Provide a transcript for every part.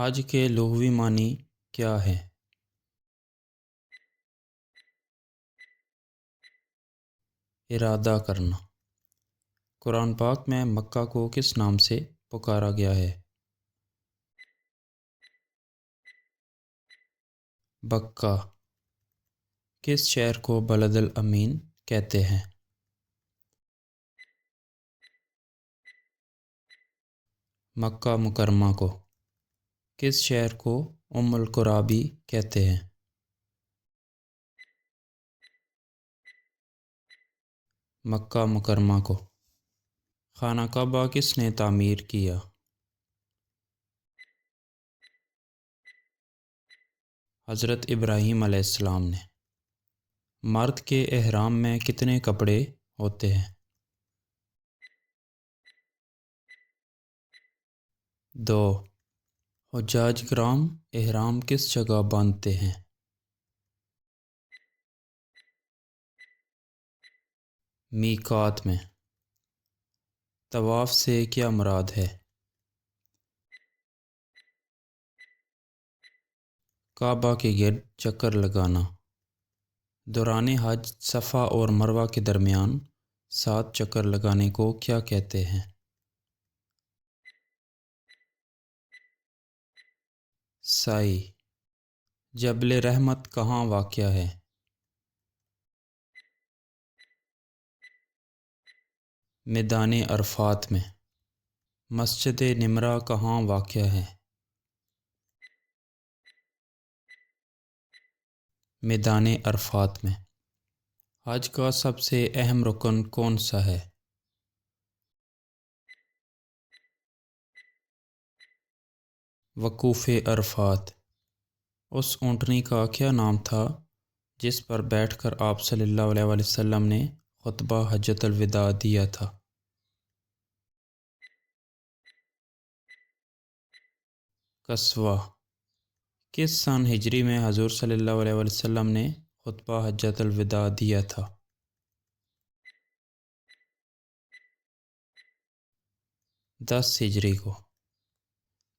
حج کے لغوی معنی کیا ہے؟ ارادہ کرنا۔ قرآن پاک میں مکہ کو کس نام سے پکارا گیا ہے؟ بکہ۔ کس شہر کو بلد الامین کہتے ہیں؟ مکہ مکرمہ کو۔ کس شہر کو ام القری بھی کہتے ہیں؟ مکہ مکرمہ کو۔ خانہ کعبہ کس نے تعمیر کیا؟ حضرت ابراہیم علیہ السلام نے۔ مرد کے احرام میں کتنے کپڑے ہوتے ہیں؟ 2۔ حجاج کرام احرام کس جگہ باندھتے ہیں؟ میقات میں۔ طواف سے کیا مراد ہے؟ کعبہ کے گرد چکر لگانا۔ دوران حج صفا اور مروہ کے درمیان 7 چکر لگانے کو کیا کہتے ہیں؟ سعی۔ جبل رحمت کہاں واقع ہے؟ میدان عرفات میں۔ مسجد نمرہ کہاں واقع ہے؟ میدان عرفات میں۔ حج کا سب سے اہم رکن کون سا ہے؟ وقوف عرفات۔ اس اونٹنی کا کیا نام تھا جس پر بیٹھ کر آپ صلی اللہ علیہ وسلم نے خطبہ حجۃ الوداع دیا تھا؟ قصوہ۔ کس سن ہجری میں حضور صلی اللہ علیہ وسلم نے خطبہ حجۃ الوداع دیا تھا؟ 10 ہجری کو۔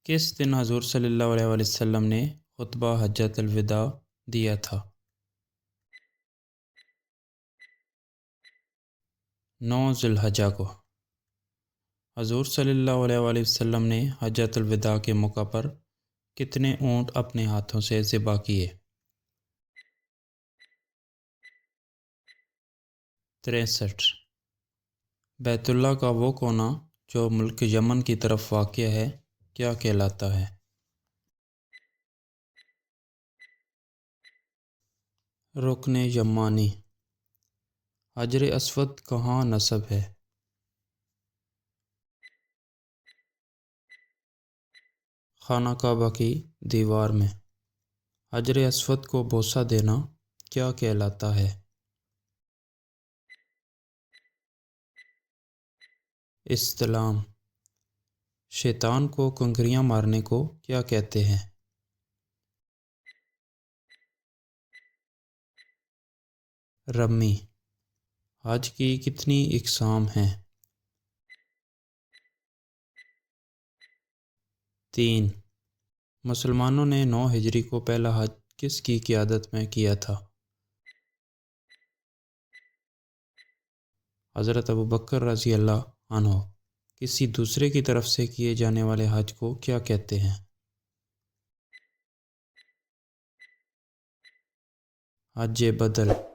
کس دن حضور صلی اللہ علیہ وسلم نے خطبہ حجۃ الوداع دیا تھا؟ 9 ذی الحجہ کو۔ حضور صلی اللہ علیہ وسلم نے حجۃ الوداع کے موقع پر کتنے اونٹ اپنے ہاتھوں سے ذبح کیے؟ 63۔ بیت اللہ کا وہ کونا جو ملک یمن کی طرف واقع ہے کیا کہلاتا ہے؟ رکن یمانی۔ حجر اسود کہاں نصب ہے؟ خانہ کعبہ کی دیوار میں۔ حجر اسود کو بوسہ دینا کیا کہلاتا ہے؟ استلام۔ شیطان کو کنکریاں مارنے کو کیا کہتے ہیں؟ رمی۔ حج کی کتنی اقسام ہیں؟ 3۔ مسلمانوں نے 9 ہجری کو پہلا حج کس کی قیادت میں کیا تھا؟ حضرت ابوبکر رضی اللہ عنہ۔ کسی دوسرے کی طرف سے کیے جانے والے حج کو کیا کہتے ہیں؟ حج بدل۔